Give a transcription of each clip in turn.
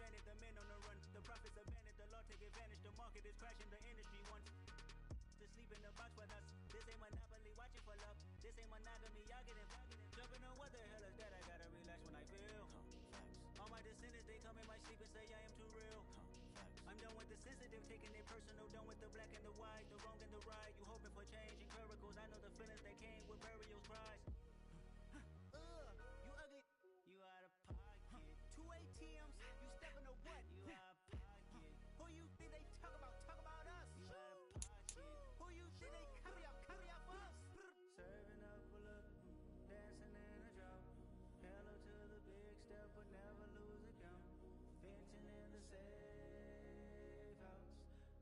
stranded, the men on the run. The profits abandoned, the law take advantage. The market is crashing, the industry wants to sleep in the box with us. This ain't monopoly, watching for love. This ain't monogamy, y'all get involved. Jumping on what the hell is that? I gotta relax when I feel. All my descendants, they come in my sleep and say I am too real. I'm done with the sensitive, taking it personal. Done with the black and the white, the wrong and the right. You hoping for change and miracles. I know the feelings that came with burial cries. You ugly. You out of pocket. 2 ATMs, you stepping to what? You out of pocket. Who you think they talk about? Talk about us. You out of pocket. Who you think they carry out for us? Serving up a look, dancing in a drought. Hello to the big step, but never lose a count. Venting in the safe house.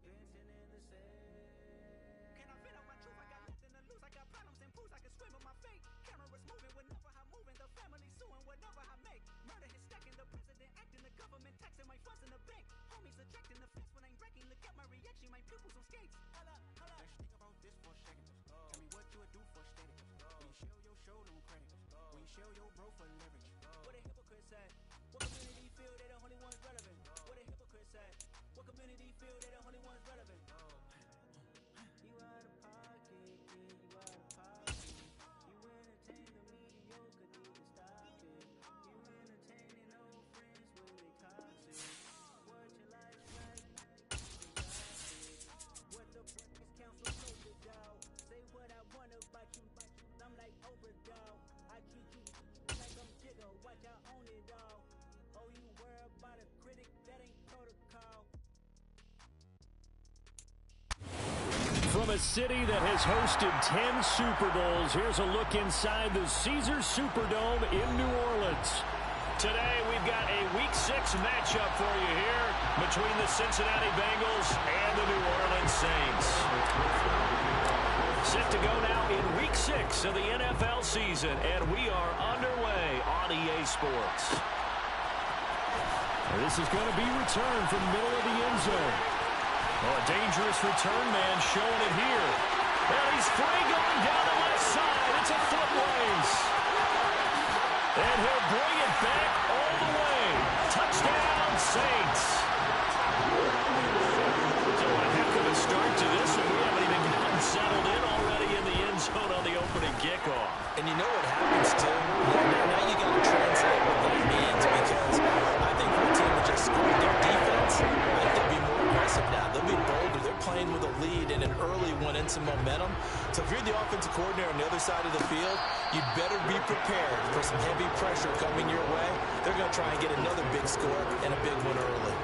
Venting in the safe. Can I fit out my truth? I got nothing to lose. I got problems and fools. I can swim with my fate. Cameras moving whenever I'm moving. The family suing whatever I make. Murder is stacking. The president acting. The government taxing my funds in the bank. Homies subtracting the fence when I'm breaking. Look at my reaction. My pupils on skates. Hold up. Let's think about this for a second. Tell me what you would do for status. When you show your show no credit. When you show your bro for leverage. What a hypocrite said. What community feel they the only ones relevant? What a hypocrite said. What community feel they the only ones relevant? You out of pocket, yeah, you out of pocket. You entertain the mediocre, need to stop it. You entertaining old friends when they toxic. What your life like? What the fuck is council told you, dog? Say what I want about you, I'm like overdog. I treat you like I'm Jigga, watch I own it all. Oh, you worry about a critic, that ain't protocol. From a city that has hosted 10 Super Bowls, here's a look inside the Caesars Superdome in New Orleans. Today, we've got a Week 6 matchup for you here between the Cincinnati Bengals and the New Orleans Saints. Set to go now in Week 6 of the NFL season, and we are underway on EA Sports. This is going to be returned from the middle of the end zone. Oh, a dangerous return man showing it here. And he's free going down the left side. It's a foot race. And he'll bring it back all the way. Touchdown, Saints. So a heck of a start to this, and we haven't even gotten settled in already in the end zone on the opening kickoff. And you know what happens, too? Now you got to translate what that means, because I think for a team that just scored their defense, I think they'll be more aggressive now. They'll be bolder. They're playing with a lead and an early one and some momentum. So if you're the offensive coordinator on the other side of the field, you better be prepared for some heavy pressure coming your way. They're going to try and get another big score and a big one early.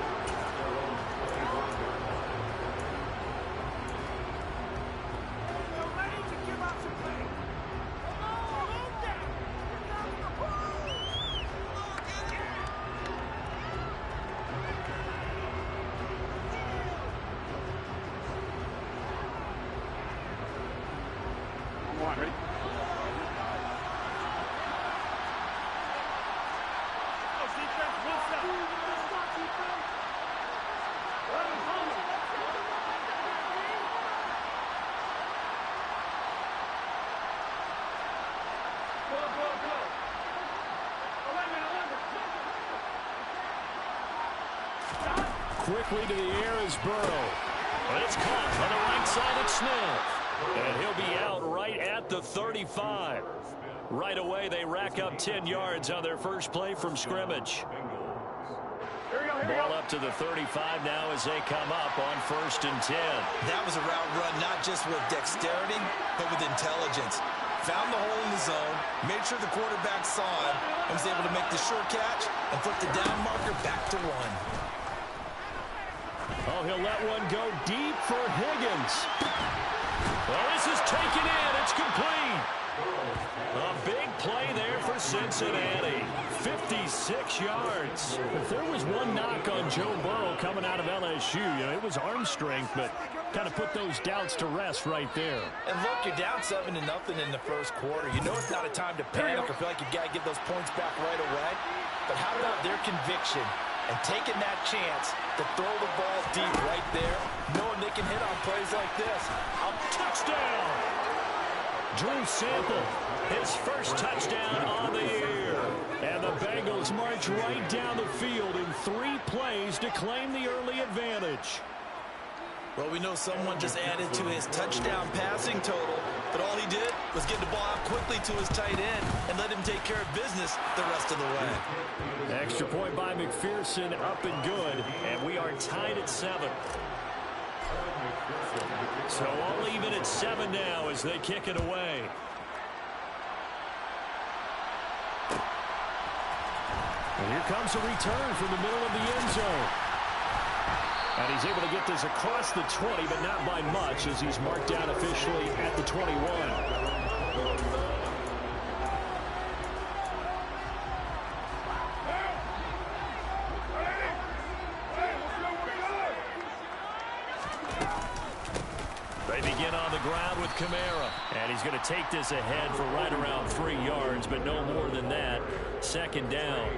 Quickly to the air is Burrow. And it's caught on the right side of Smith. And he'll be out right at the 35. Right away, they rack up 10 yards on their first play from scrimmage. Ball up to the 35 now as they come up on 1st and 10. That was a route run not just with dexterity, but with intelligence. Found the hole in the zone, made sure the quarterback saw him, and was able to make the short catch and flip the down marker back to 1. Oh, he'll let one go deep for Higgins. Well, this is taken in. It's complete. A big play there for Cincinnati. 56 yards. If there was one knock on Joe Burrow coming out of LSU, it was arm strength, but kind of put those doubts to rest right there. And look, you're down 7-0 in the first quarter. You know it's not a time to panic or feel like you've got to get those points back right away. But how about their conviction and taking that chance to throw the ball deep right there, knowing they can hit on plays like this? A touchdown! Drew Sample, his first touchdown on the year. And the Bengals march right down the field in 3 plays to claim the early advantage. Well, we know someone just added to his touchdown passing total, but all he did was get the ball out quickly to his tight end and let him take care of business the rest of the way. Extra point by McPherson, up and good, and we are tied at 7. So all even at 7 now as they kick it away. And here comes a return from the middle of the end zone. And he's able to get this across the 20, but not by much as he's marked down officially at the 21. They begin on the ground with Kamara. And he's going to take this ahead for right around 3 yards, but no more than that. Second down.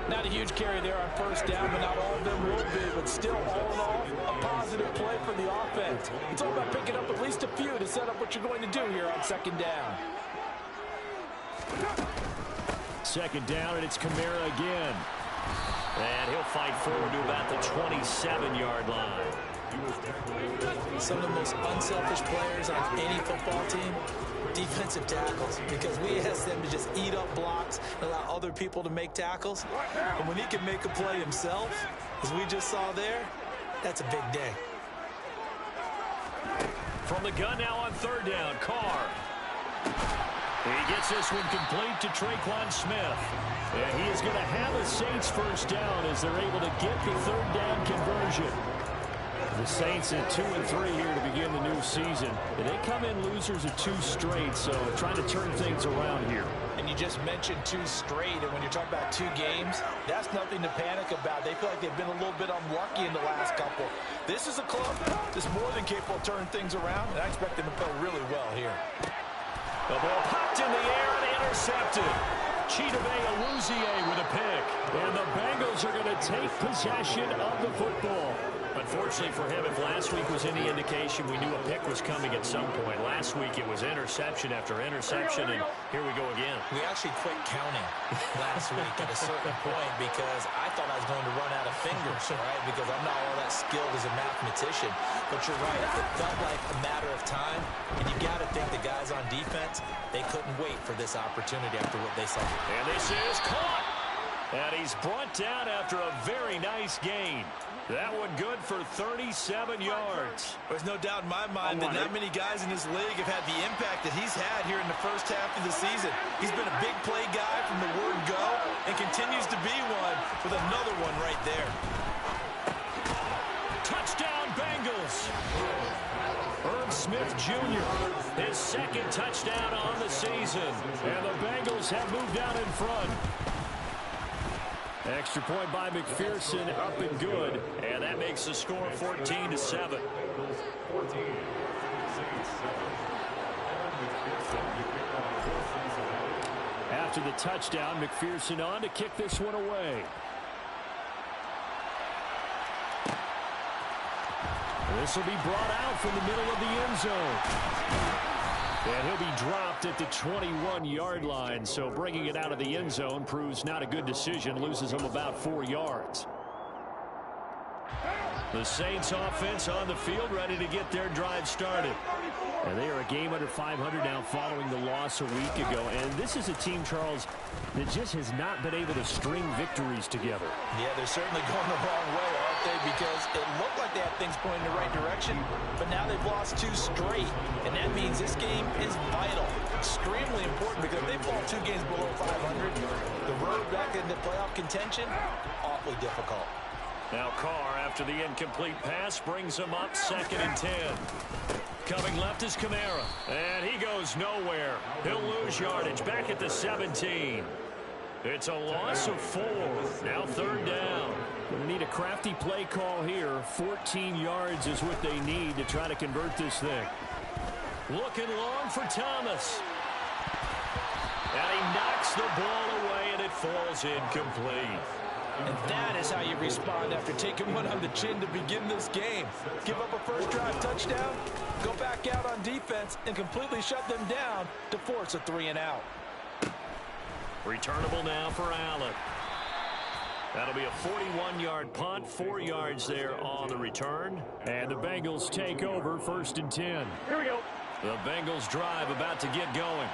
Not a huge carry there on first down, but not all of them will be. But still, all in all, a positive play for the offense. It's all about picking up at least a few to set up what you're going to do here on second down. Second down, and it's Kamara again. And he'll fight forward to about the 27-yard line. Some of the most unselfish players on any football team, defensive tackles, because we ask them to just eat up blocks and allow other people to make tackles. And when he can make a play himself, as we just saw there, that's a big day. From the gun now on third down, Carr. He gets this one complete to Traquan Smith. And he is going to have a Saints first down as they're able to get the third down conversion. The Saints at 2-3 here to begin the new season. And they come in losers of 2 straight, so trying to turn things around here. And you just mentioned 2 straight, and when you're talking about 2 games, that's nothing to panic about. They feel like they've been a little bit unlucky in the last couple. This is a club that's more than capable of turning things around, and I expect them to play really well here. The ball popped in the air and intercepted. Chidobe Awuzie with a pick. And the Bengals are going to take possession of the football. Unfortunately for him, if last week was any indication, we knew a pick was coming at some point. Last week it was interception after interception, and here we go again. We actually quit counting last week at a certain point because I thought I was going to run out of fingers, right? Because I'm not all that skilled as a mathematician. But you're right, it felt like a matter of time, and you got to think the guys on defense, they couldn't wait for this opportunity after what they saw. And this is caught. And he's brought down after a very nice gain. That one good for 37 yards. There's no doubt in my mind that not many guys in this league have had the impact that he's had here in the first half of the season. He's been a big play guy from the word go and continues to be one with another one right there. Touchdown, Bengals. Irv Smith Jr., his second touchdown on the season. And the Bengals have moved out in front. Extra point by McPherson, up and good. And that makes the score 14-7. After the touchdown, McPherson on to kick this one away. This will be brought out from the middle of the end zone. And he'll be dropped at the 21-yard line, so bringing it out of the end zone proves not a good decision, loses him about 4 yards. The Saints offense on the field, ready to get their drive started. And they are a game under 500 now following the loss a week ago. And this is a team, Charles, that just has not been able to string victories together. Yeah, they're certainly going the wrong way, aren't they? Because it looked like they had things going in the right direction, but now they've lost 2 straight. And that means this game is vital, extremely important, because if they fall 2 games below 500, the road back into playoff contention, awfully difficult. Now Carr, after the incomplete pass, brings him up 2nd and 10. Coming left is Kamara, and he goes nowhere. He'll lose yardage back at the 17. It's a loss of 4. Now 3rd down. Going to need a crafty play call here. 14 yards is what they need to try to convert this thing. Looking long for Thomas. And he knocks the ball away, and it falls incomplete. And that is how you respond after taking one on the chin to begin this game. Give up a first drive touchdown, go back out on defense and completely shut them down to force a 3-and-out. Returnable now for Allen. That'll be a 41-yard punt, 4 yards there on the return. And the Bengals take over 1st and 10. Here we go. The Bengals drive about to get going.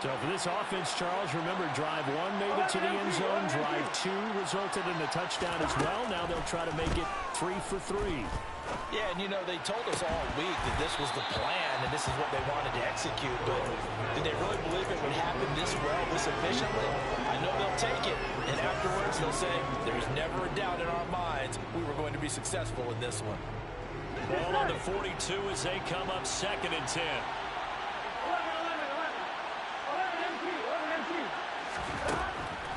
So for this offense, Charles, remember, drive 1 made it to the end zone. Drive 2 resulted in a touchdown as well. Now they'll try to make it 3 for 3. Yeah, and you know, they told us all week that this was the plan and this is what they wanted to execute. But did they really believe it would happen this well, this efficiently? I know they'll take it. And afterwards, they'll say, there's never a doubt in our minds we were going to be successful in this one. Ball on the 42 as they come up 2nd and 10.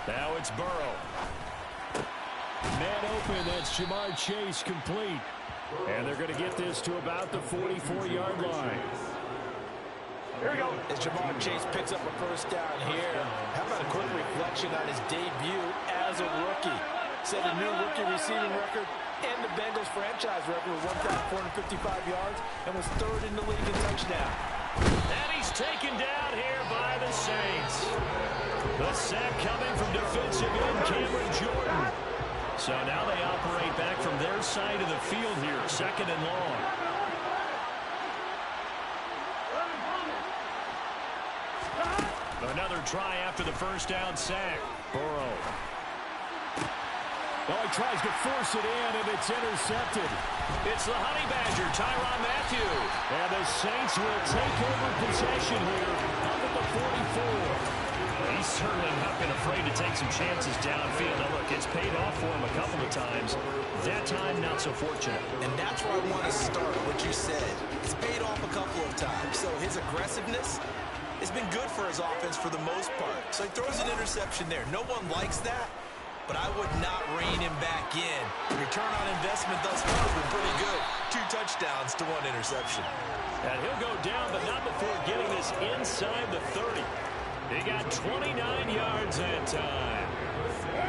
Now it's Burrow. Man open, that's Jamar Chase complete. And they're going to get this to about the 44-yard line. Here we go. As Jamar Chase picks up a first down here. How about a quick reflection on his debut as a rookie? Set a new rookie receiving record and the Bengals franchise record with 1,455 yards and was 3rd in the league in touchdown. And he's taken down here by the Saints. The sack coming from defensive end Cameron Jordan. So now they operate back from their side of the field here, 2nd and long. Another try after the first down sack. Burrow. Oh, he tries to force it in, and it's intercepted. It's the Honey Badger, Tyrann Mathieu. And the Saints will take over possession here up at the 44. He's certainly not been afraid to take some chances downfield. Now, look, it's paid off for him a couple of times. That time, not so fortunate. And that's where I want to start, what you said. It's paid off a couple of times. So his aggressiveness has been good for his offense for the most part. So he throws an interception there. No one likes that, but I would not rein him back in. The return on investment thus far has been pretty good. 2 touchdowns to 1 interception. And he'll go down, but not before getting this inside the 30. He got 29 yards that time.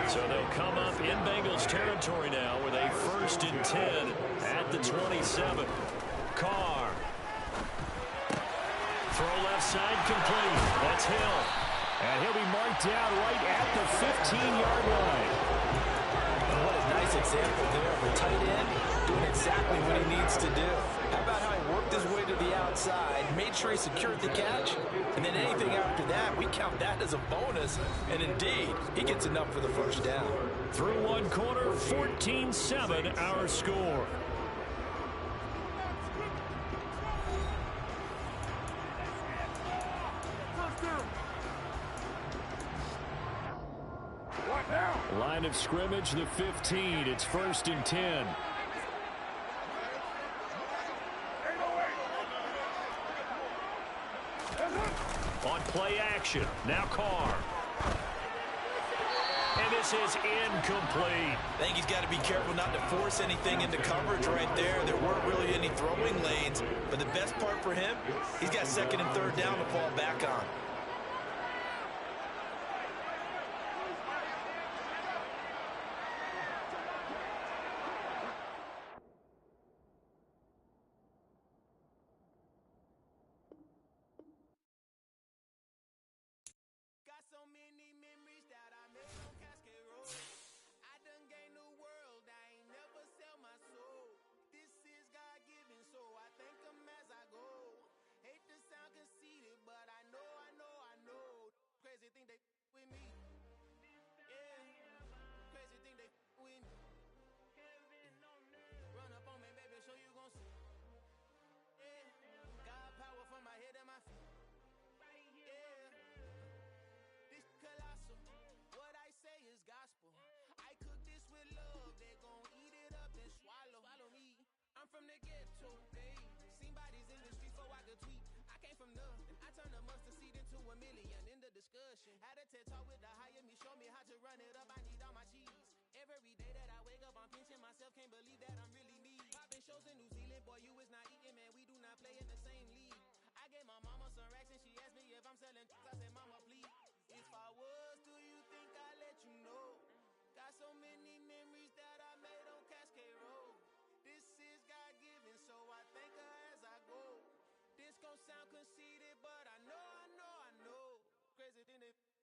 So they'll come up in Bengals territory now with a 1st and 10 at the 27. Carr. Throw left side complete. That's Hill. And he'll be marked down right at the 15-yard line. What a nice example there of a tight end doing exactly what he needs to do. How about how he worked his way to the outside, made sure he secured the catch, and then anything after that, we count that as a bonus. And indeed, he gets enough for the first down. Through 1 quarter, 14-7 our score. Line of scrimmage, the 15. It's 1st and 10. On play action, now Carr. And this is incomplete. I think he's got to be careful not to force anything into coverage right there. There weren't really any throwing lanes, but the best part for him, he's got 2nd and 3rd down to fall back on. From the ghetto, hey, seen bodies in the street so I could tweet. I came from nothing, I turned a mustard seed into a million. In the discussion, had a TED talk with the higher me, show me how to run it up. I need all my cheese. Every day that I wake up, I'm pinching myself, can't believe that I'm really me. Popping shows in New Zealand, boy, you is not eating, man. We do not play in the same league. I gave my mama some racks and she asked me if I'm selling. I said, mama, please. If I was, do you think I let you know? Got so many memories that I made on Cascade Road. This is God-given, so I thank her as I go. This gon'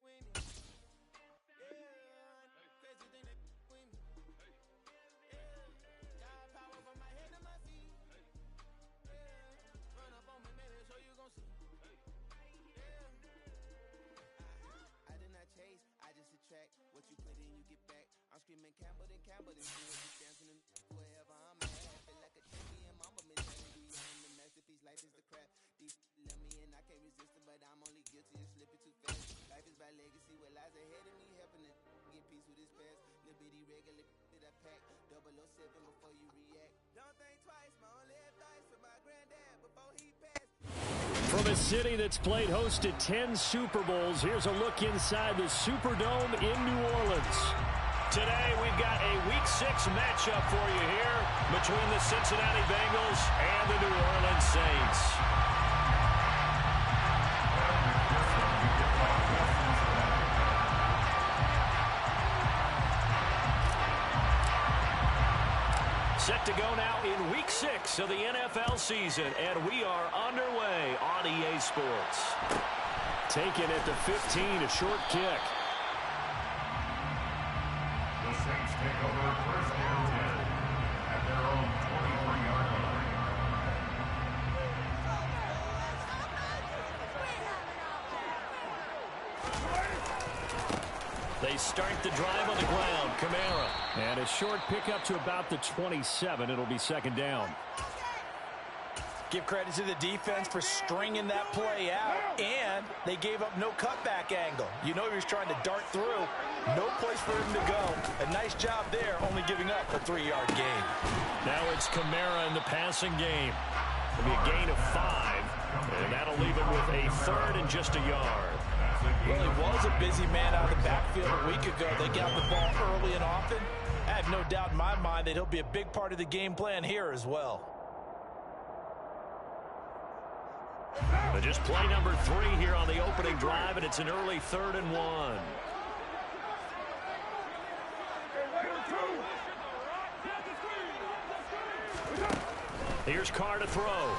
winning. Yeah, crazy thing they with me. Yeah, got power from my head to my feet. Yeah, run up on me, baby, so you gon' see. I did not chase, I just attract. What you put in, you get back. I'm screaming Campbell, then still just dancing in wherever I'm at. I feel like a champion, mama mentality. I'm the masterpiece, life is the crap. These love me and I can't resist it, but I'm only guilty of slipping too fast. Life is about legacy, what lies ahead of me, helping to get peace with his past. Little bitty regular that I pack, 007 before you react. Don't think twice, my only advice for my granddad before he passed. From a city that's played host to 10 Super Bowls, here's a look inside the Superdome in New Orleans. Today, we've got a Week 6 matchup for you here between the Cincinnati Bengals and the New Orleans Saints. Set to go now in Week 6 of the NFL season, and we are underway on EA Sports. Taken at the 15, a short kick. The Saints take over first and 10 at their own 23-yard line. They start the drive on the ground. Kamara. And a short pickup to about the 27. It'll be second down. Give credit to the defense for stringing that play out, and they gave up no cutback angle. You know he was trying to dart through. No place for him to go. A nice job there, only giving up a 3-yard gain. Now it's Kamara in the passing game. It'll be a gain of 5, and that'll leave him with a third and just a yard. Well, he was a busy man out of the backfield a week ago. They got the ball early and often. I have no doubt in my mind that he'll be a big part of the game plan here as well. But just play number 3 here on the opening drive, and it's an early 3rd and 1. Here's Carr to throw.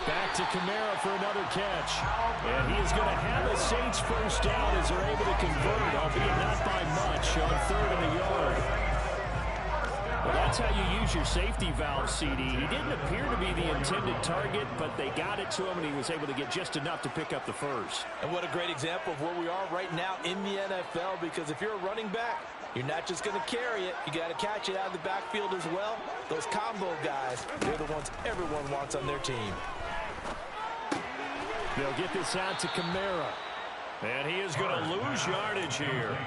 Back to Kamara for another catch. And he is going to have a Saints first down as they're able to convert, albeit not by much, on 3rd and a yard. Well, that's how you use your safety valve, CD. He didn't appear to be the intended target, but they got it to him, and he was able to get just enough to pick up the first. And what a great example of where we are right now in the NFL, because if you're a running back, you're not just going to carry it. You got to catch it out of the backfield as well. Those combo guys, they're the ones everyone wants on their team. They'll get this out to Kamara. And he is going to lose yardage here.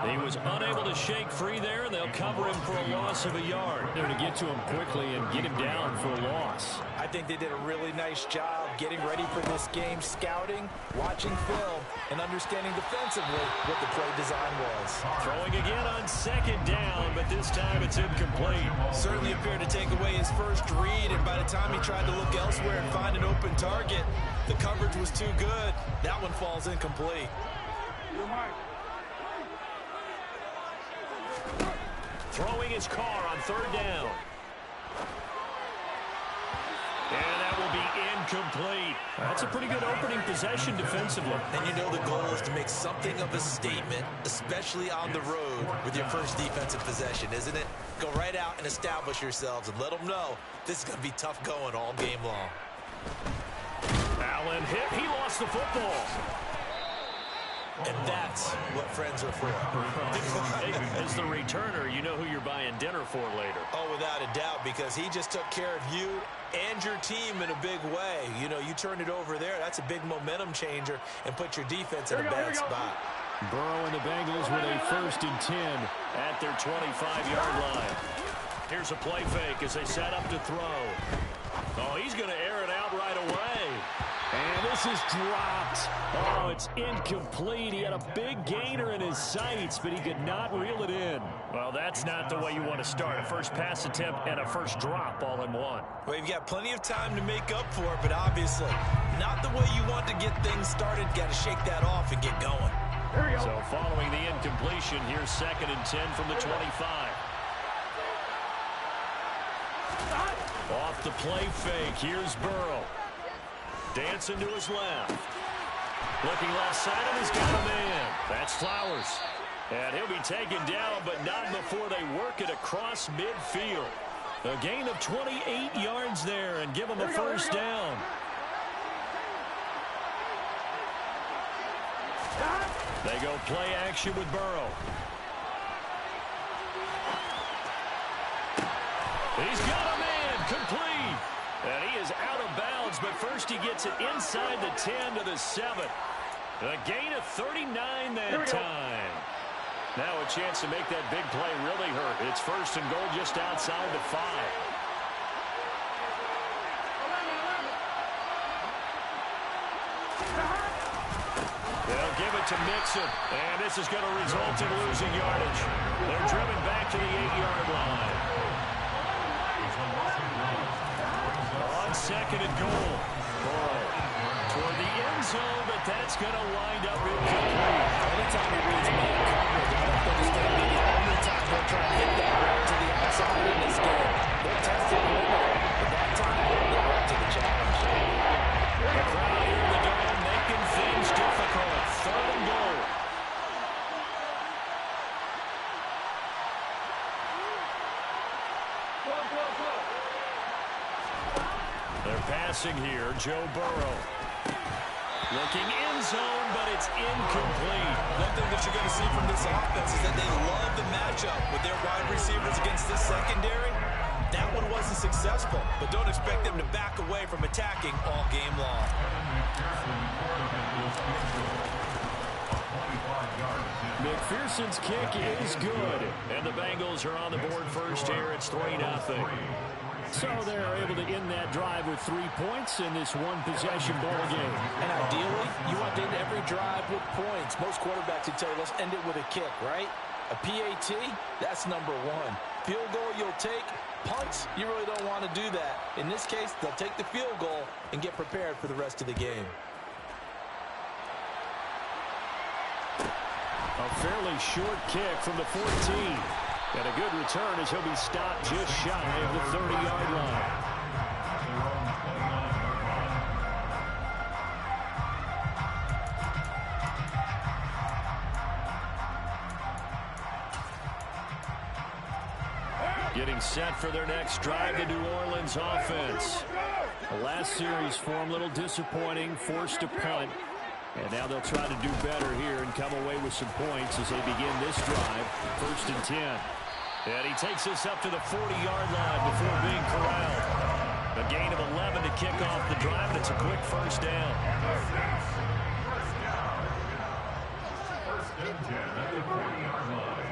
He was unable to shake free there, and they'll cover him for a loss of a yard. They're going to get to him quickly and get him down for a loss. I think they did a really nice job getting ready for this game, scouting, watching film, and understanding defensively what the play design was. Throwing again on 2nd down, but this time it's incomplete. Certainly appeared to take away his first read, and by the time he tried to look elsewhere and find an open target, the coverage was too good. That one falls incomplete. Throwing his Carr on 3rd down. And that will be incomplete. That's a pretty good opening possession defensively. And you know the goal is to make something of a statement, especially on the road with your first defensive possession, isn't it? Go right out and establish yourselves and let them know this is going to be tough going all game long. Allen hit. He lost the football. And that's what friends are for. Hey, as the returner, you know who you're buying dinner for later. Oh, without a doubt, because he just took care of you and your team in a big way. You know, you turn it over there, that's a big momentum changer, and put your defense in a bad spot. Burrow and the Bengals with a 1st and 10 at their 25-yard line. Here's a play fake as they set up to throw. Oh, he's going to air it out right away. And this is dropped. Oh, it's incomplete. He had a big gainer in his sights, but he could not reel it in. Well, that's not the way you want to start. A first pass attempt and a first drop all in one. Well, you've got plenty of time to make up for it, but obviously not the way you want to get things started. Got to shake that off and get going. So following the incompletion, here's 2nd and 10 from the 25. Off the play fake, here's Burrow. Dancing to his left. Looking left side, and he's got a man. That's Flowers. And he'll be taken down, but not before they work it across midfield. A gain of 28 yards there, and give them a first down. They go play action with Burrow. He's got a man, complete. And he is out of bounds, but first he gets it inside the 10 to the 7. A gain of 39 that time. Now a chance to make that big play really hurt. It's first and goal just outside the 5. They'll give it to Mixon, and this is going to result in losing yardage. They're driven back to the 8-yard line. On second and goal. Toward the end zone, but that's going to wind up incomplete. Anytime he reads man coverage, I don't think it's going to be the only time they'll try to hit that route to the outside in this game. They're testing perimeter, but that time they're up to the challenge. The crowd here in the dome making things difficult. Third and goal. They're passing here. Joe Burrow. Looking end zone, but it's incomplete. One thing that you're going to see from this offense is that they love the matchup with their wide receivers against this secondary. That one wasn't successful, but don't expect them to back away from attacking all game long. McPherson's kick is good, and the Bengals are on the board first here. It's 3-0. So they're able to end that drive with 3 points in this one-possession ball game. And ideally, you want to end every drive with points. Most quarterbacks would tell you, let's end it with a kick, right? A PAT, that's number 1. Field goal you'll take. Punts, you really don't want to do that. In this case, they'll take the field goal and get prepared for the rest of the game. A fairly short kick from the 14. And a good return as he'll be stopped just shy of the 30-yard line. Getting set for their next drive, the New Orleans offense. The last series for them, a little disappointing, forced to punt. And now they'll try to do better here and come away with some points as they begin this drive, 1st and 10. And he takes us up to the 40-yard line before being corralled. A gain of 11 to kick off the drive, and it's a quick first down. First and 10 at the 40-yard line.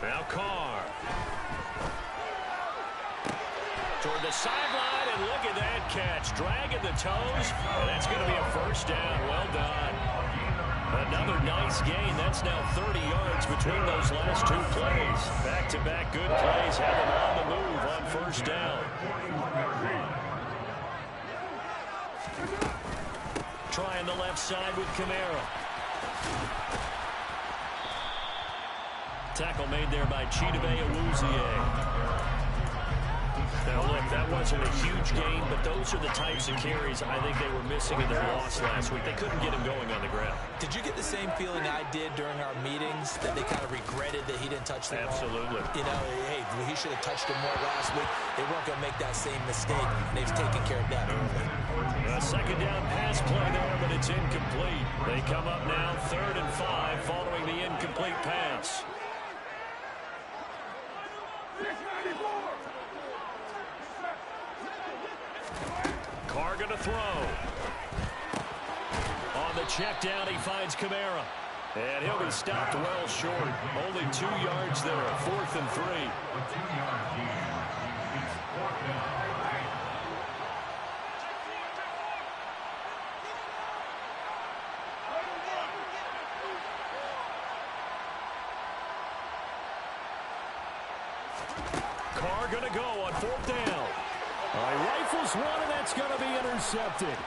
Now Carr. Toward the sideline, and look at that catch. Dragging the toes, and that's going to be a first down. Well done. Another nice gain. That's now 30 yards between those last 2 plays. Back-to-back good plays have them on the move on first down. Trying the left side with Kamara. Tackle made there by Chidobe Awuzie. Now, look, that wasn't a huge game, but those are the types of carries I think they were missing in their loss last week. They couldn't get him going on the ground. Did you get the same feeling I did during our meetings, that they kind of regretted that he didn't touch the ball? Absolutely. You know, hey, he should have touched him more last week. They weren't going to make that same mistake, and they've taken care of that early. A second down pass play there, but it's incomplete. They come up now 3rd and 5 following the incomplete pass. Carr going to throw. On the check down, he finds Kamara. And he'll be stopped well short. Only 2 yards there, 4th and 3. Carr going to go on 4th down. He rifles one, and that's going to be intercepted.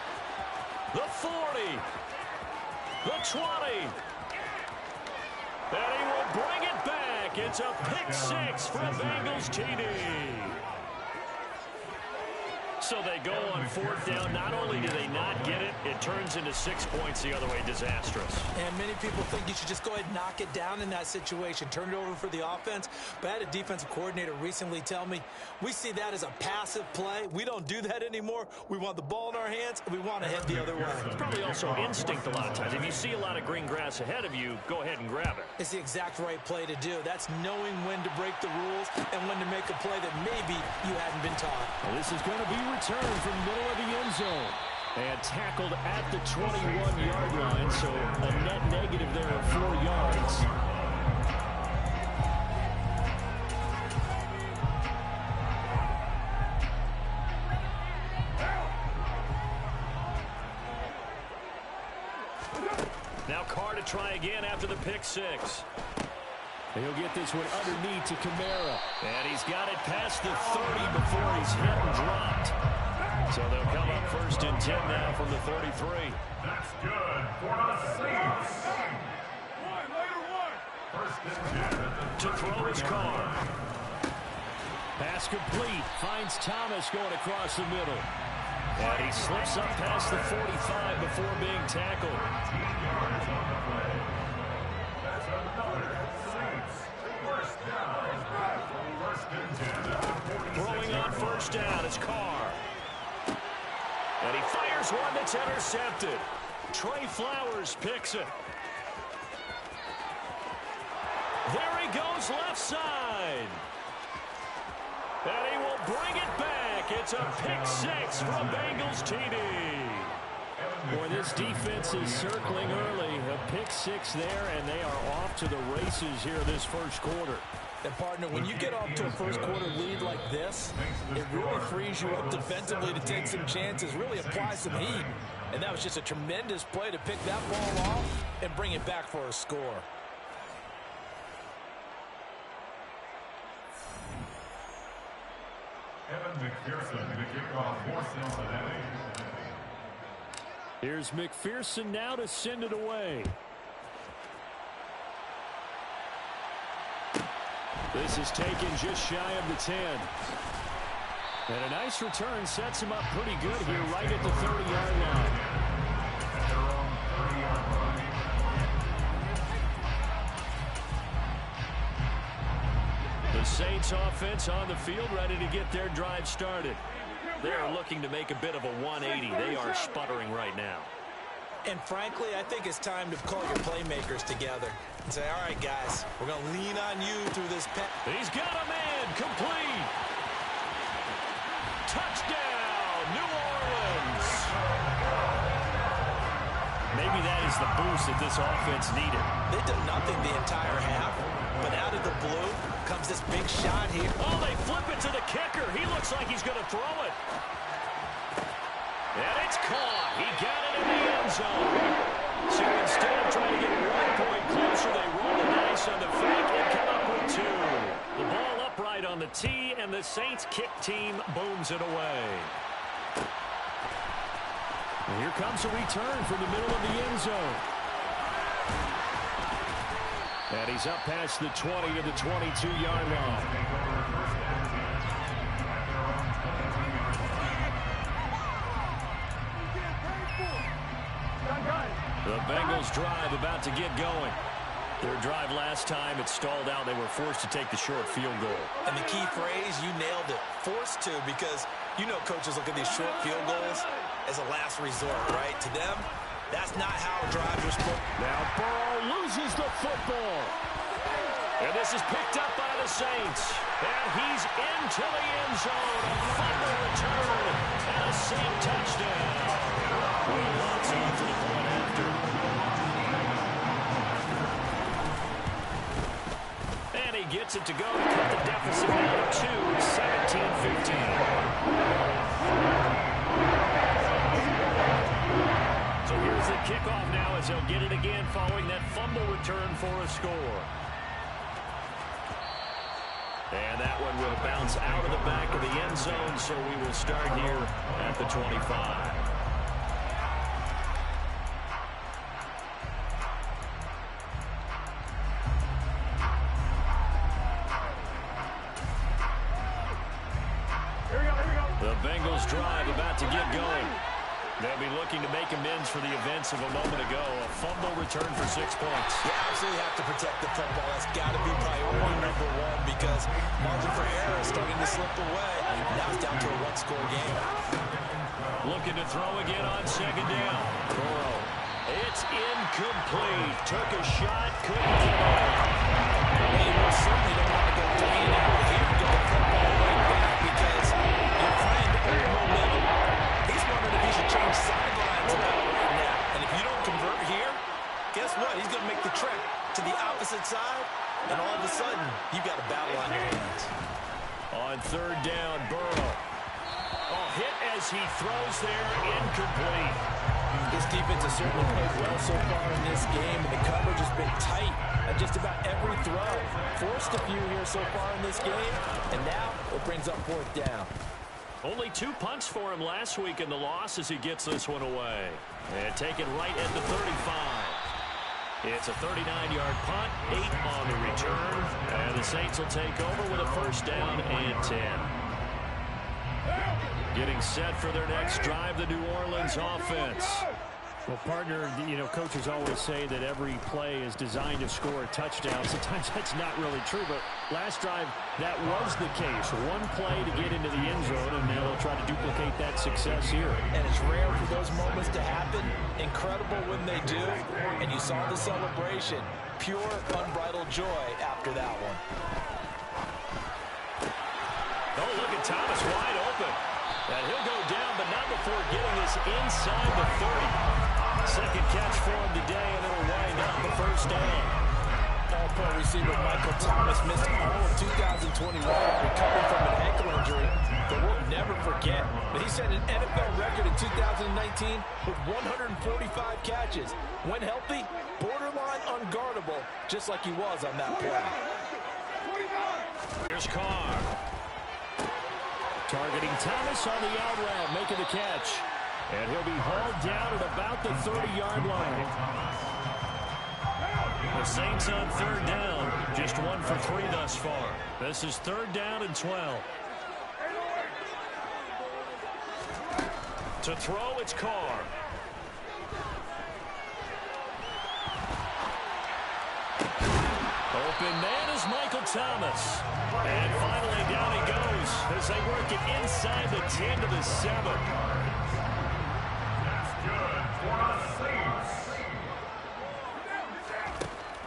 The 40. The 20. And he will bring it back. It's a pick 6 for Bengals TD. So they go on fourth down. Not only do they not get it, it turns into 6 points the other way. Disastrous. And many people think you should just go ahead and knock it down in that situation. Turn it over for the offense. But I had a defensive coordinator recently tell me, we see that as a passive play. We don't do that anymore. We want the ball in our hands, and we want to head the other way. It's probably also instinct a lot of times. If you see a lot of green grass ahead of you, go ahead and grab it. It's the exact right play to do. That's knowing when to break the rules and when to make a play that maybe you hadn't been taught. Well, this is going to be returned from the middle of the end zone. And tackled at the 21-yard line, so a net negative there of 4 yards. Now Carr to try again after the pick six. He'll get this one underneath to Kamara. And he's got it past the 30 before he's hit and dropped. So they'll come up first and 10 now from the 33. That's good for the Saints. First and 10. To throw his Carr. Pass complete. Finds Thomas going across the middle. And he slips up past the 45 before being tackled. 18 yards on the play. That's another Saints. First down. First and 10. Throwing on first down, it's Carr. And he fires one that's intercepted. Trey Flowers picks it. There he goes left side. And he will bring it back. It's a pick six from Bengals TD. Boy, this defense is circling early. A pick six there, and they are off to the races here this first quarter. And, partner, when you get off to a first-quarter lead like this, it really frees you up defensively to take some chances, really apply some heat. And that was just a tremendous play to pick that ball off and bring it back for a score. Evan McPherson to kick off for Cincinnati. Here's McPherson now to send it away. This is taken just shy of the 10. And a nice return sets him up pretty good here right at the 30-yard line. At their own 30-yard line. The Saints offense on the field ready to get their drive started. They're looking to make a bit of a 180. They are sputtering right now. And frankly, I think it's time to call your playmakers together and say, all right, guys, we're going to lean on you through this pass. He's got a man, complete. Touchdown, New Orleans. Maybe that is the boost that this offense needed. They did nothing the entire half, but out of the blue comes this big shot here. Oh, they flip it to the kicker. He looks like he's going to throw it. And it's caught. He got it in the end zone. So instead of trying to get 1 point closer, they roll the dice on the fake and come up with 2. The ball upright on the tee, and the Saints kick team booms it away. And here comes a return from the middle of the end zone. And he's up past the 20 to the 22-yard line. The Bengals drive about to get going. Their drive last time, it stalled out. They were forced to take the short field goal. And the key phrase, you nailed it, forced to, because you know coaches look at these short field goals as a last resort, right? To them, that's not how drives are supposed. Now Burrow loses the football. And this is picked up by the Saints. And he's into the end zone. A fumble return and a Saint touchdown. Well, lots on for the point after. And he gets it to go to cut the deficit down to 17-15. So here's the kickoff now as they'll get it again following that fumble return for a score. And that one will bounce out of the back of the end zone, so we will start here at the 25. Here we go, here we go. The Bengals drive about to get going. They'll be looking to make amends for the events of a moment ago. A fumble return for 6 points. You absolutely have to protect the football. That's got to be priority number one because margin for error is starting to slip away. Now it's down to a one-score game. Looking to throw again on second down. Burrow. It's incomplete. Took a shot, couldn't get it. Well, you most certainly don't want to go 3 and out here and get the football right back because you're trying to earn momentum. He's wondering if he should change sidelines about right now. And if you don't convert here, guess what? He's going to make the trek to the opposite side, and all of a sudden, you've got a battle on your hands. On third down, Burrow. Oh, hit as he throws there, incomplete. This defense has certainly played well so far in this game, and the coverage has been tight at just about every throw. Forced a few here so far in this game, and now it brings up fourth down. Only 2 punts for him last week in the loss as he gets this one away. And taken right at the 35. It's a 39-yard punt, 8 on the return. And the Saints will take over with a first down and 10. Getting set for their next drive, the New Orleans offense. Well, partner, coaches always say that every play is designed to score a touchdown. Sometimes that's not really true, but last drive, that was the case. One play to get into the end zone, and now they'll try to duplicate that success here. And it's rare for those moments to happen. Incredible when they do. And you saw the celebration. Pure, unbridled joy after that one. Oh, look at Thomas wide open. And he'll go down, but not before getting this inside the 30. Second catch for him today, and it'll wind up the first down. All-pro receiver Michael Thomas missed all of 2021 recovering from an ankle injury, but we'll never forget that he set an NFL record in 2019 with 145 catches. When healthy, borderline unguardable, just like he was on that play. Here's Carr. Targeting Thomas on the out route, making the catch. And he'll be hauled down at about the 30-yard line. The Saints on third down. Just 1 for 3 thus far. This is third down and 12. To throw, it's Carr. Open man is Michael Thomas. And finally down he goes as they work it inside the 10 to the 7.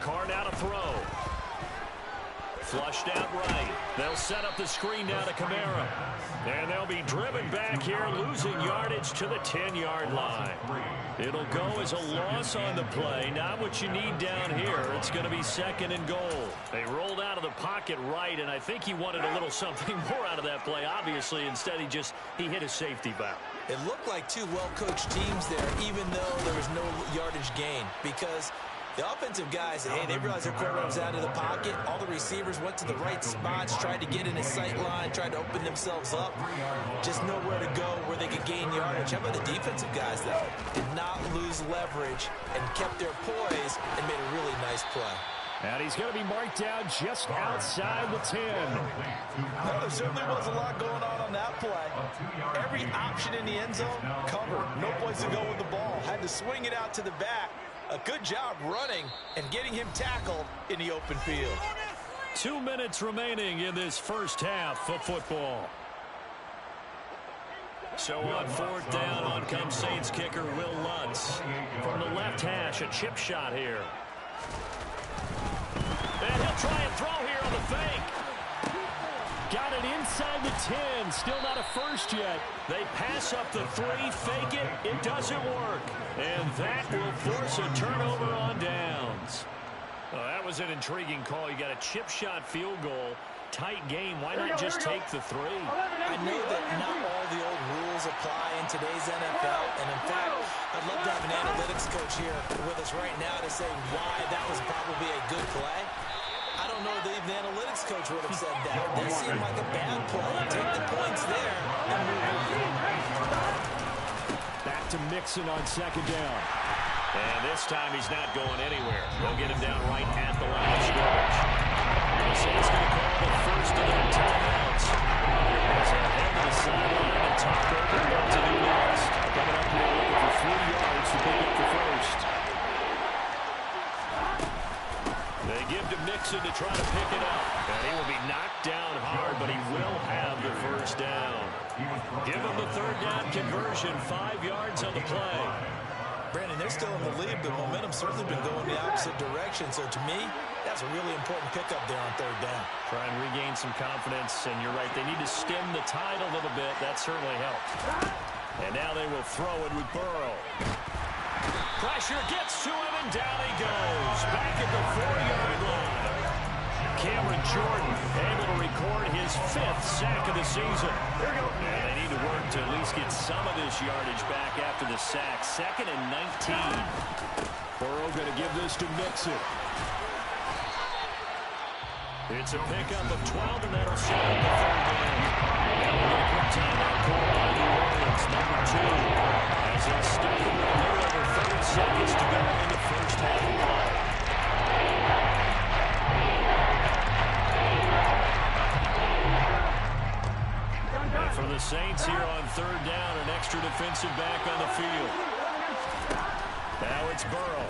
Carr now to throw. Flushed out right. They'll set up the screen down to Kamara. And they'll be driven back here, losing yardage to the 10-yard line. It'll go as a loss on the play. Not what you need down here. It's going to be second and goal. They rolled out of the pocket right, and I think he wanted a little something more out of that play, obviously. Instead, he hit a safety valve. It looked like two well-coached teams there, even though there was no yardage gain, because the offensive guys, hey, they realized their quarterback was out of the pocket. All the receivers went to the right spots, tried to get in his sight line, tried to open themselves up. Just nowhere to go where they could gain yardage. How about the defensive guys, though? Did not lose leverage and kept their poise and made a really nice play. And he's going to be marked down just outside the 10. Well, there certainly was a lot going on that play. Every option in the end zone covered. No place to go with the ball. Had to swing it out to the back. A good job running and getting him tackled in the open field. 2 minutes remaining in this first half of football. So on fourth down, on comes Saints kicker Will Lutz. From the left hash, a chip shot here. And he'll try and throw here on the fake. Got it inside the 10. Still not a first yet. They pass up the 3, fake it. It doesn't work. And that will force a turnover on downs. Well, that was an intriguing call. You got a chip shot field goal. Tight game. Why not just take the 3? I know that not all the old rules apply in today's NFL. And, in fact, I'd love to have an analytics coach here with us right now to say why that was probably a good play. I don't know that even the analytics coach would have said that. That seemed like a bad play. Take the points there and move on. Back to Mixon on second down. And this time he's not going anywhere. They'll get him down right at the line of scrimmage. The Saints going to call the first of their timeouts. As a head to the sideline. Jackson to try to pick it up. And he will be knocked down hard, but he will have the first down. Give him the third down conversion, 5 yards on the play. Brandon, they're still in the lead, but momentum's certainly been going the opposite direction. So to me, that's a really important pickup there on third down. Try and regain some confidence, and you're right, they need to stem the tide a little bit. That certainly helped. And now they will throw it with Burrow. Pressure gets to him, and down he goes. Back at the 4-yard line. Cameron Jordan able to record his 5th sack of the season. There we go. And they need to work to at least get some of this yardage back after the sack. 2nd and 19. Burrow going to give this to Mixon. It's a pickup of 12, and that'll set up the third down. Now we're going to put timeout call by New Orleans, number 2. As they'll stop it with a little over 30 seconds to go in the first half of play. And for the Saints here on third down, an extra defensive back on the field. Now it's Burrow.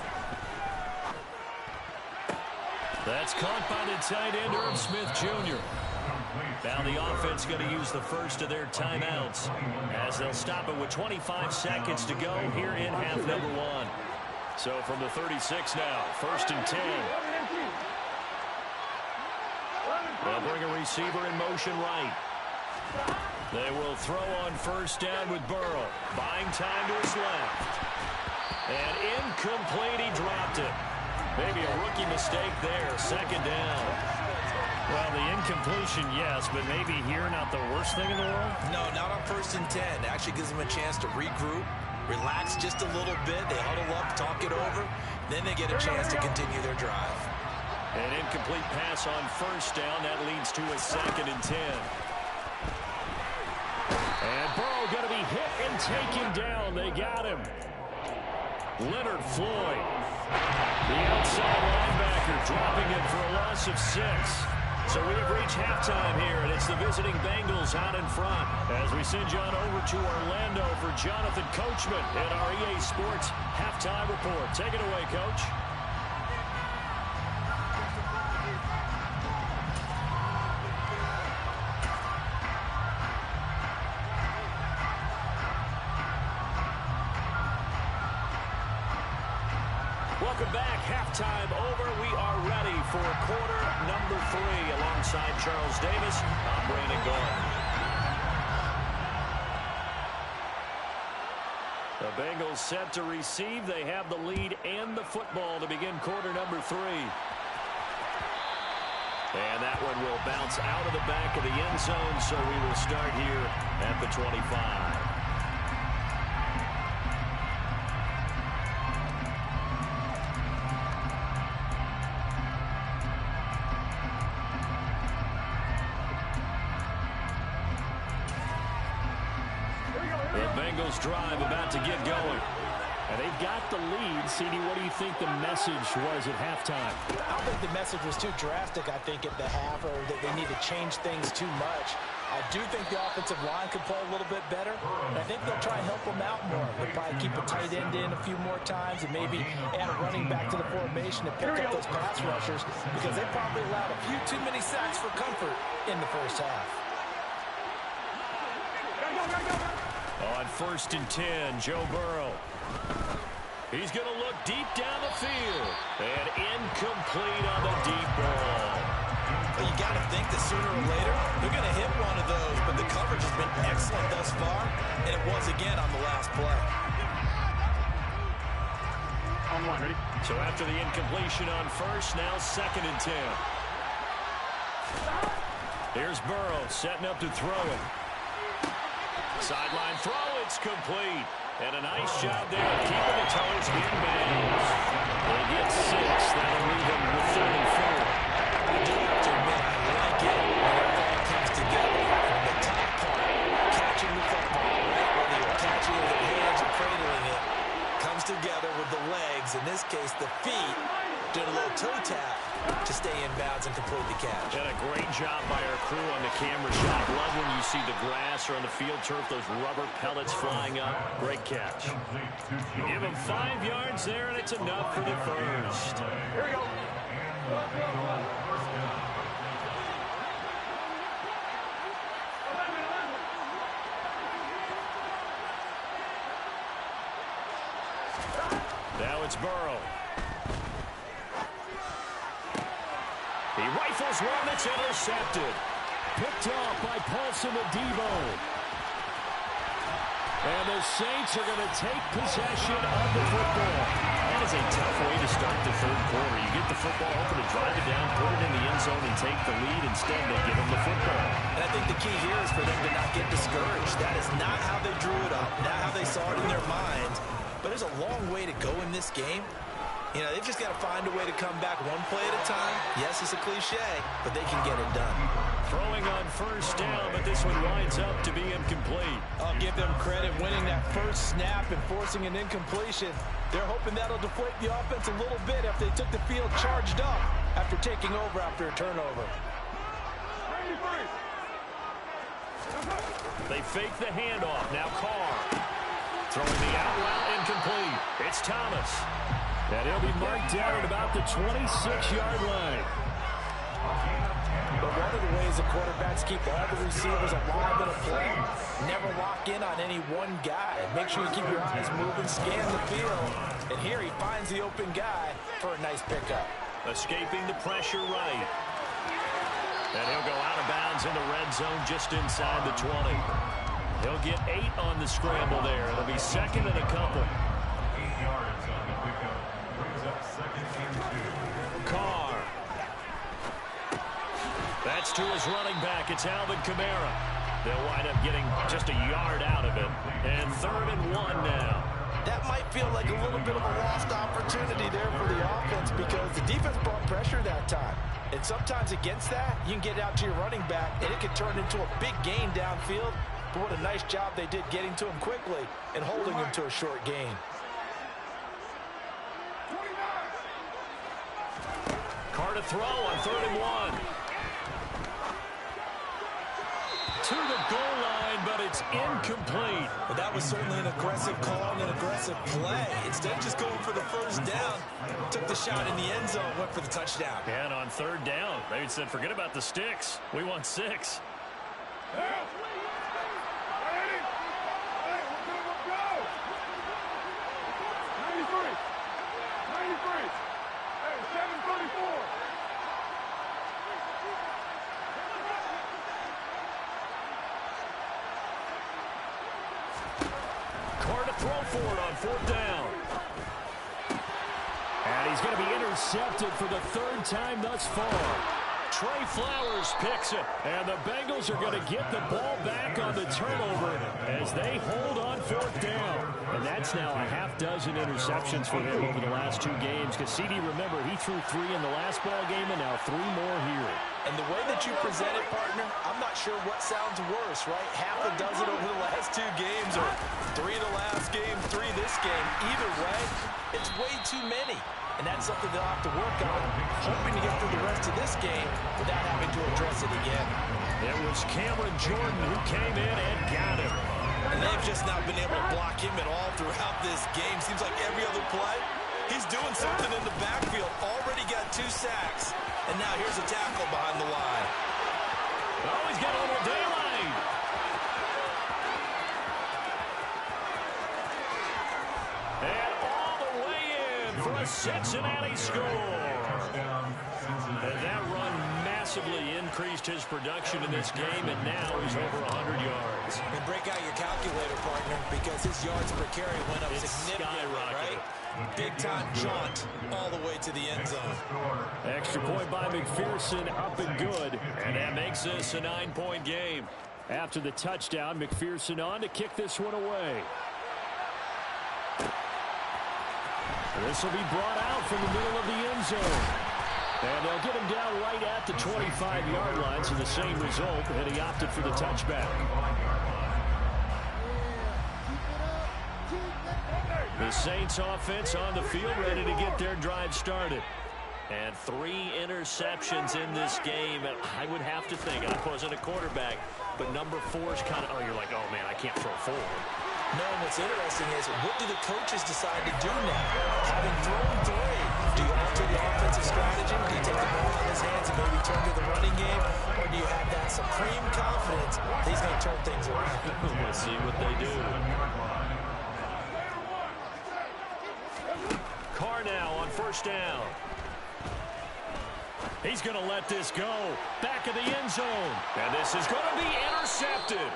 That's caught by the tight end, Irv Smith Jr. Now the offense going to use the first of their timeouts as they'll stop it with 25 seconds to go here in half number 1. So from the 36 now, 1st and 10. They'll bring a receiver in motion right. They will throw on first down with Burrow. Buying time to his left. And incomplete, he dropped it. Maybe a rookie mistake there, 2nd down. Well, the incompletion, yes, but maybe here not the worst thing in the world? No, not on 1st and 10. Actually gives them a chance to regroup, relax just a little bit. They huddle up, talk it over. Then they get a chance to continue their drive. An incomplete pass on first down. That leads to a 2nd and 10. And Burrow going to be hit and taken down. They got him. Leonard Floyd, the outside linebacker, dropping it for a loss of 6. So we have reached halftime here, and it's the visiting Bengals out in front. As we send you on over to Orlando for Jonathan Coachman at our EA Sports Halftime Report. Take it away, Coach. Welcome back. Halftime over. We are ready for quarter number 3 alongside Charles Davis. I'm Brandon Gordon. The Bengals set to receive. They have the lead and the football to begin quarter number 3. And that one will bounce out of the back of the end zone, so we will start here at the 25. Drive about to get going. And they've got the lead. CD, what do you think the message was at halftime? I don't think the message was too drastic, I think, at the half, or that they need to change things too much. I do think the offensive line could play a little bit better, and I think they'll try and help them out more. They'll probably keep a tight end in a few more times and maybe add a running back to the formation to pick up those pass rushers, because they probably allowed a few too many sacks for comfort in the first half. On 1st and 10, Joe Burrow. He's going to look deep down the field. And incomplete on the deep ball. Well, you got to think that sooner or later, they're going to hit one of those. But the coverage has been excellent thus far. And it was again on the last play. So after the incompletion on first, now 2nd and 10. Here's Burrow setting up to throw it. Sideline throw, it's complete. And a nice job there of keeping the toes in bounds. They get 6. That'll leave them with 34. I do have to admit, I like it when it all comes together. From the top part, catching the football, right? Whether you're catching it with your hands or cradling it, comes together with the legs. In this case, the feet, doing a little toe tap to stay in bounds and complete the catch. And a great job by our crew on the camera shot. Love when you see the grass or on the field turf, those rubber pellets flying up. Great catch. Give him 5 yards there, and it's enough for the first. Here we go. Now it's Burrow. He rifles one that's intercepted. Picked off by Paulson Adebo. And the Saints are going to take possession of the football. That is a tough way to start the third quarter. You get the football, hoping to drive it down, put it in the end zone, and take the lead. Instead, they give them the football. And I think the key here is for them to not get discouraged. That is not how they drew it up, not how they saw it in their minds. But there's a long way to go in this game. You know, they've just got to find a way to come back one play at a time. Yes, it's a cliche, but they can get it done. Throwing on first down, but this one winds up to be incomplete. I'll give them credit winning that first snap and forcing an incompletion. They're hoping that'll deflate the offense a little bit if they took the field charged up after taking over after a turnover. They fake the handoff. Now Carr. Throwing the out route incomplete. It's Thomas. And he'll be marked down at about the 26-yard line. But one of the ways the quarterbacks keep all the receivers alive in a play, never lock in on any one guy. Make sure you keep your eyes moving, scan the field. And here he finds the open guy for a nice pickup. Escaping the pressure right. And he'll go out of bounds in the red zone just inside the 20. He'll get 8 on the scramble there. It'll be second and a couple. 8 yards on the pickup. Brings up second and 2. Carr. That's to his running back. It's Alvin Kamara. They'll wind up getting just a yard out of it. And 3rd and 1 now. That might feel like a little bit of a lost opportunity there for the offense because the defense brought pressure that time. And sometimes against that, you can get out to your running back, and it can turn into a big gain downfield. But what a nice job they did getting to him quickly and holding him to a short gain. Carr to throw on 3rd and 1. To the goal line, but it's incomplete. But that was certainly an aggressive call and an aggressive play. Instead of just going for the first down, took the shot in the end zone, went for the touchdown. And on 3rd down, they said, forget about the sticks. We want 6. Throw for it on 4th down. And he's going to be intercepted for the 3rd time thus far. Trey Flowers picks it. And the Bengals are going to get the ball back on the turnover as they hold on 4th down. And that's now a half dozen interceptions for him over the last 2 games. Because CD, remember, he threw 3 in the last ball game and now 3 more here. And the way that you present it, partner, I'm not sure what sounds worse, right? Half a dozen over the last 2 games or 3 the last game, 3 this game. Either way, it's way too many. And that's something they'll have to work on, hoping to get through the rest of this game without having to address it again. It was Cameron Jordan who came in and got him. And they've just not been able to block him at all throughout this game. Seems like every other play, he's doing something in the backfield. Already got 2 sacks. And now here's a tackle behind the line. Oh, he's got a little daylight. And all the way in for a Cincinnati score. And that run massively increased his production in this game, and now he's over 100 yards. And break out your calculator, partner, because his yards per carry went up significantly, right? Big-time jaunt all the way to the end zone. Extra point by McPherson, up and good. And that makes this a 9-point game. After the touchdown, McPherson on to kick this one away. This will be brought out from the middle of the end zone. And they'll get him down right at the 25-yard line, so the same result, and he opted for the touchback. The Saints offense on the field, ready to get their drive started. And 3 interceptions in this game. And I would have to think, I wasn't a quarterback, but number 4 is kind of, oh, you're like, oh, man, I can't throw 4. No, and what's interesting is, what do the coaches decide to do now? Having thrown 3, do you alter the offensive strategy? Do you take the ball in his hands and maybe turn to the running game? Or do you have that supreme confidence that he's going to turn things around? We'll see what they do. Carr now on first down. He's going to let this go. Back of the end zone. And this is going to be intercepted.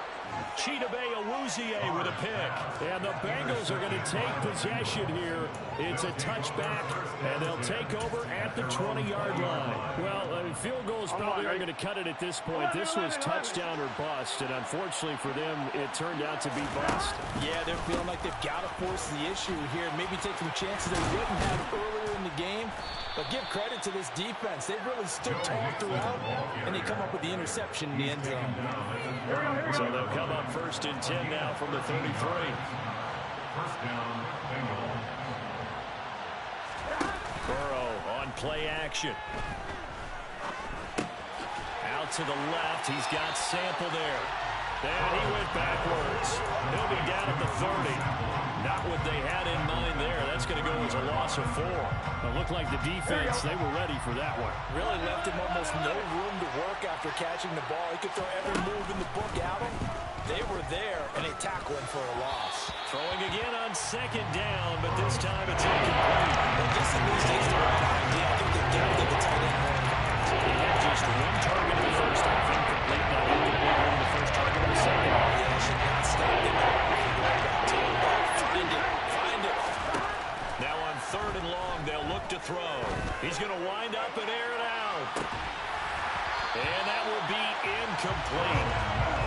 Chidobe Awuzie with a pick. And the Bengals are going to take possession here. It's a touchback, and they'll take over at the 20-yard line. Well, field goals probably aren't going to cut it at this point. This was touchdown or bust, and unfortunately for them, it turned out to be bust. Yeah, they're feeling like they've got to force the issue here. Maybe take some chances they wouldn't have earlier in the game. But give credit to this defense. They've really stood tall throughout, and they come up with the interception in the end zone. So they'll come up 1st and 10 now from the 33. First down, Bengals. Burrow on play action. Out to the left. He's got Sample there. And he went backwards. He'll be down at the 30. Not what they had in mind there. That's going to go as a loss of 4. It looked like the defense, they were ready for that one. Really left him almost no room to work after catching the ball. He could throw every move in the book at him. They were there, and they tackled him for a loss. Throwing again on 2nd down, but this time it's incomplete. Well, this at least is the right idea. I think they've got to give the tight end more involved. He had just 1 target in the first half. Incomplete, not incomplete on the first target in the second half. Yeah, it should not stop them. Find it. Now on 3rd and long, they'll look to throw. He's going to wind up and air it out. And that will be incomplete.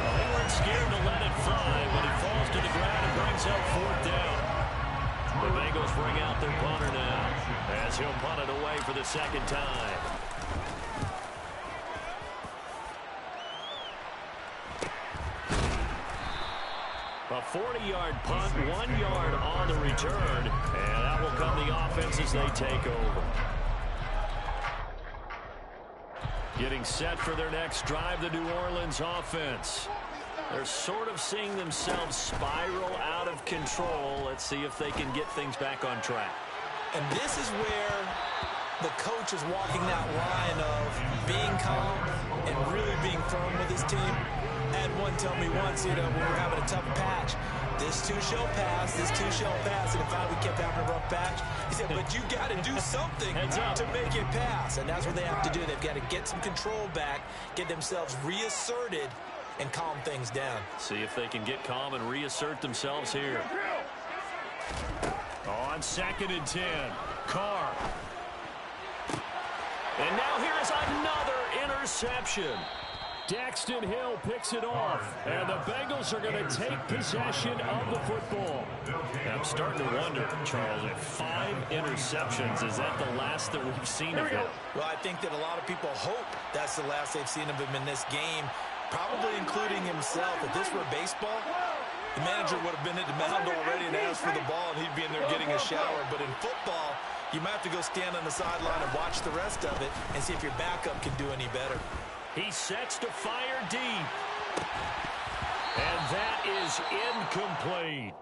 Well, they weren't scared to let it fly, but it falls to the ground and brings up 4th down. The Bengals bring out their punter now, as he'll punt it away for the 2nd time. A 40-yard punt, 1 yard on the return, and that will come the offense as they take over. Getting set for their next drive, the New Orleans offense. They're sort of seeing themselves spiral out of control. Let's see if they can get things back on track. And this is where the coach is walking that line of being calm and really being firm with his team. I had one tell me once, when we were having a tough patch, this too shall pass, this too shall pass. And if we kept having a rough patch, he said, but you got to do something to make it pass. And that's what they have to do. They've got to get some control back, get themselves reasserted, and calm things down. See if they can get calm and reassert themselves here. On 2nd and 10, Carr. And now here is another interception. Daxton Hill picks it off, and the Bengals are going to take possession of the football. I'm starting to wonder, Charles, if 5 interceptions, is that the last that we've seen of him? Well, I think that a lot of people hope that's the last they've seen of him in this game, probably including himself. If this were baseball, the manager would have been at the mound already and asked for the ball, and he'd be in there getting a shower. But in football, you might have to go stand on the sideline and watch the rest of it and see if your backup can do any better. He sets to fire deep. And that is incomplete.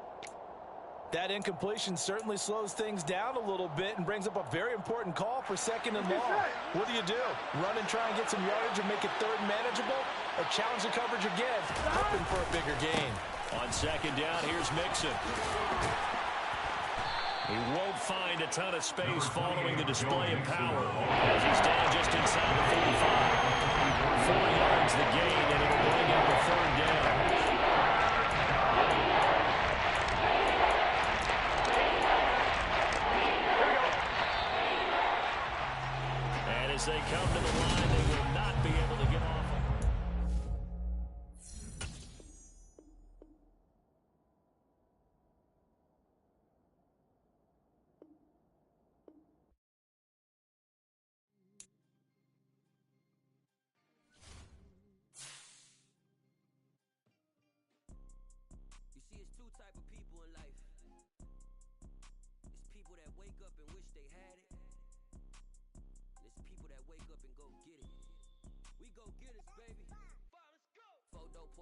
That incompletion certainly slows things down a little bit and brings up a very important call for 2nd and long. What do? Run and try and get some yardage and make it 3rd manageable? Or challenge the coverage again, hoping for a bigger gain? On 2nd down, here's Mixon. He won't find a ton of space following the display of power as he's down just inside the 45. 4 yards the gain, and it'll bring up a 3rd down. And as they come to the line, they will not be able to get off.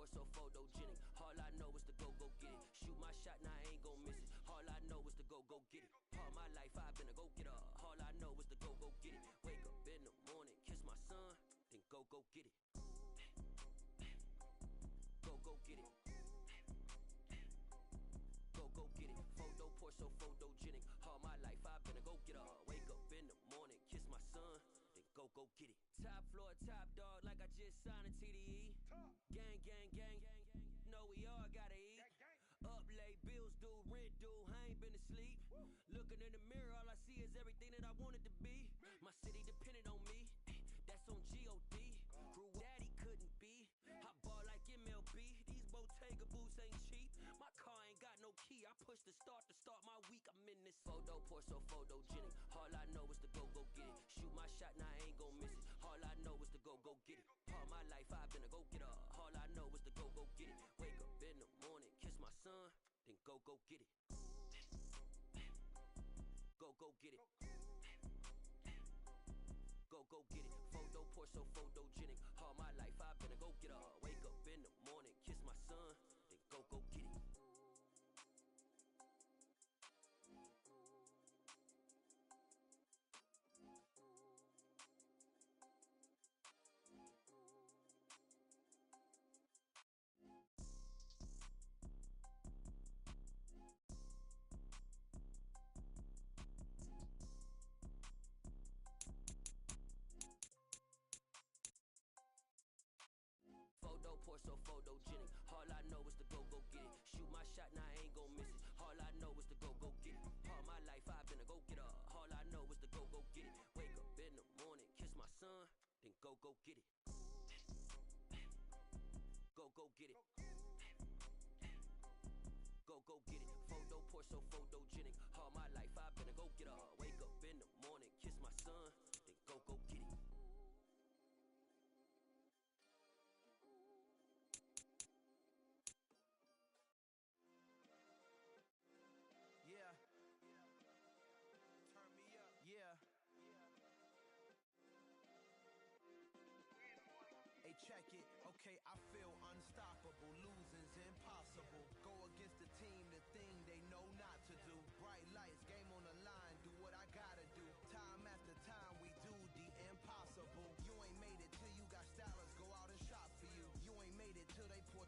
So photogenic. All I know is to go get it. Shoot my shot, now I ain't gon' miss it. All I know is to go get it. All my life I've been a go-getter. All I know is to go get it. Wake up in the morning, kiss my son, then go get it. Go get it. Go get it. Photo pour so photogenic. All my life I've been a go-getter. get it. Top floor, top dog, like I just signed a TDE. Gang, gang, gang, know we all gotta eat. Up late, bills due, rent due, I ain't been asleep. Looking in the mirror, all I see is everything that I wanted to be. My city depended on me, that's on G.O.D. Grew daddy couldn't be, I ball like MLB. These Bottega boots ain't cheap, my car ain't got no key. I push the start to start my week, I'm in this photo, pour so photogenic. All I know is to go get it. Shoot my shot, now I ain't gon' miss it. All I know is to go get it. All my life I've been a go-getter. All I know is to go get it. Wake up in the morning, kiss my son, then go get it. Go get it. Go get it. Photo pour so photogenic. All my life I've been a go-getter. Wake up in the morning, kiss my son, then go get it. Photo pour so photogenic. All I know is to go get it. Shoot my shot, now I ain't gon' miss it. All I know is to go get it. All my life I've been a go-getter. All I know is to go get it. Wake up in the morning, kiss my son, then go get it. Go get it. Go get it. Photo pour so photogenic. All my life I've been a go-getter. Wake up in the morning, kiss my son, then go get it. Yeah. Turn me up. Yeah. Hey, check it. Okay, I feel unstoppable. Losing's impossible. Go against the team, the thing they know not to do. Bright lights, game on the line. Do what I gotta do. Time after time, we do the impossible. You ain't made it till you got stylists go out and shop for you. You ain't made it till they put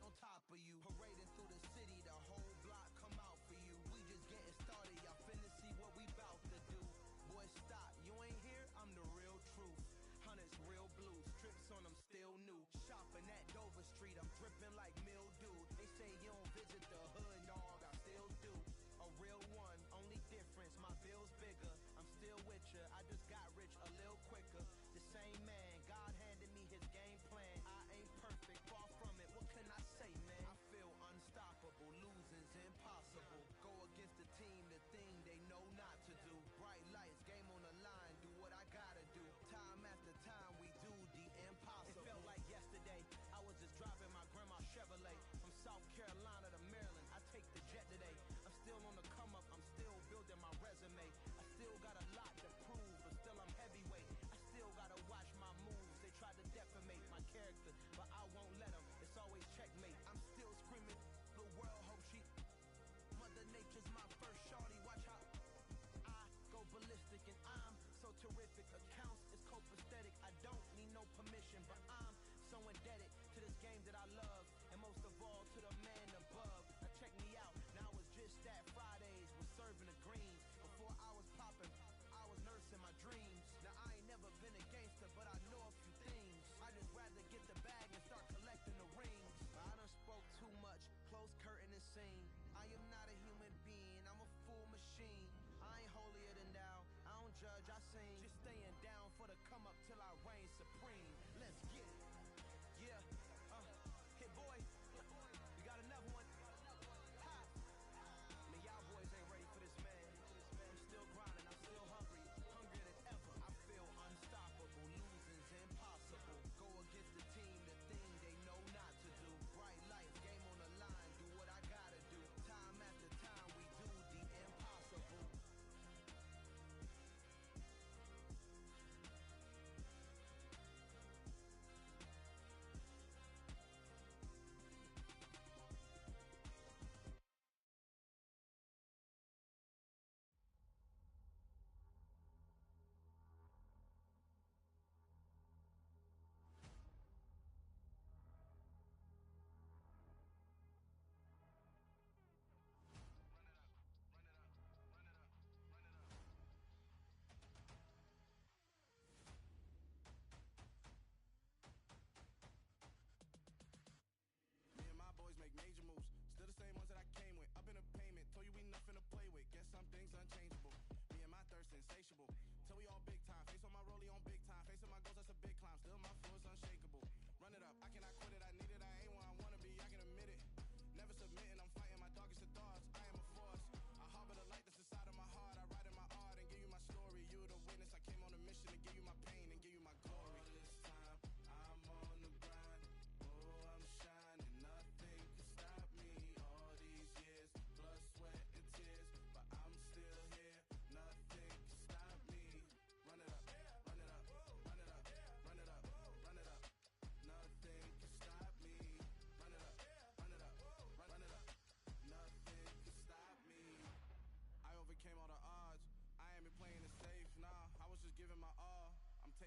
on top of you. Parading through the city, the whole block come out for you. We just getting started, y'all finna see what we bout to do. Boy, stop, you ain't here, I'm the real truth. Hunters, real blue, strips on them still new. Shopping at Dover Street, I'm dripping like mildew. They say you don't visit the hood, dog, I still do. A real one, only difference, my bill's bigger. I'm still with ya, I just got rich a little quicker. The same man, God handed me his game plan. I ain't perfect, far from it, what can I say, man? I feel unstoppable, losing's impossible. Go against the team, the thing they know not to do. Bright lights, game on the line, do what I gotta do. Time after time, we do the impossible. It felt like yesterday, I was just driving my grandma's Chevrolet. From South Carolina to Maryland, I take the jet today. I'm still on the come up, I'm still building my resume. I still got a lot to prove, but still I'm heavyweight. I still gotta watch my moves, they try to defamate my character, but I won't let them, it's always checkmate. I'm still screaming, the world hope she... Mother Nature's my first shorty, watch how I go ballistic and I'm so terrific. Accounts is copacetic, I don't need no permission, but I'm so indebted to this game that I love, and most of all to the man above. Now check me out, now it's just that Fridays was serving the greens. Before I was popping, I was nursing my dreams. Now I ain't never been a gangster, but I know a few things. I just rather get the bag and start collecting the rings. I done spoke too much, close curtain and scene. I am not a human being, I'm a full machine. I ain't holier than thou, I don't judge, I sing. Just staying down for the come up till I reign supreme. Let's get it. Yeah, hit boy, we got another one. Ha! Man, y'all boys ain't ready for this, man. I'm still grinding, I'm still hungry, hungrier than ever. I feel unstoppable, losing's impossible. Go against the team, the thing they know not to do. Bright lights, game on the line, do what I gotta do. Time after time, we do the impossible.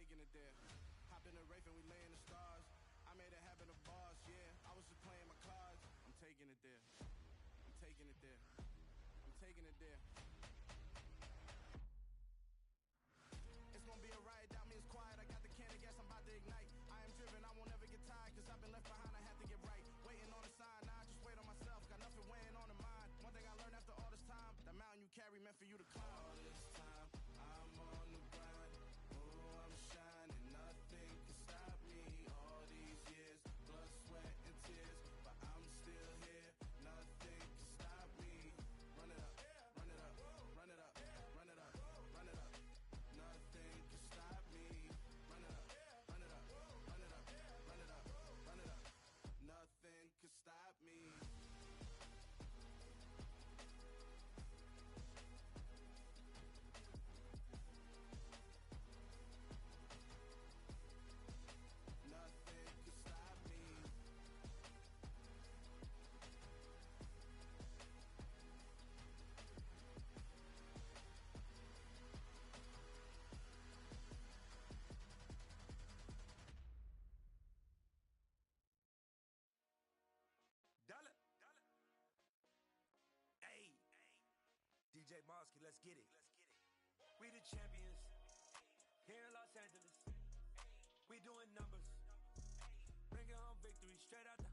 taking it there. Hop in the Wraith and we lay in the stars. I made it happen to bars, yeah. I was just playing my cards. I'm taking it there. I'm taking it there. I'm taking it there. It's gonna be a riot, doubt me, it's quiet. I got the can of gas, I'm about to ignite. I am driven, I won't ever get tired, cause I've been left behind, I have to get right. Waiting on the sign, now I just wait on myself. Got nothing weighing on the mind. One thing I learned after all this time, the mountain you carry meant for you to climb. All this time, I'm on the grind. Oh, I'm shining, nothing can stop me. All these years, blood, sweat, and tears, but I'm still here. Nothing can stop me. Run it up, run it up, run it up, run it up, run it up. Nothing can stop me. Run it up, run it up, run it up, run it up, run it up. Nothing can stop me. Nothing can stop me. Dollar. Hey. DJ Mosky, let's get it. We the champions here in Los Angeles. We doing numbers. Bringing home victory straight out the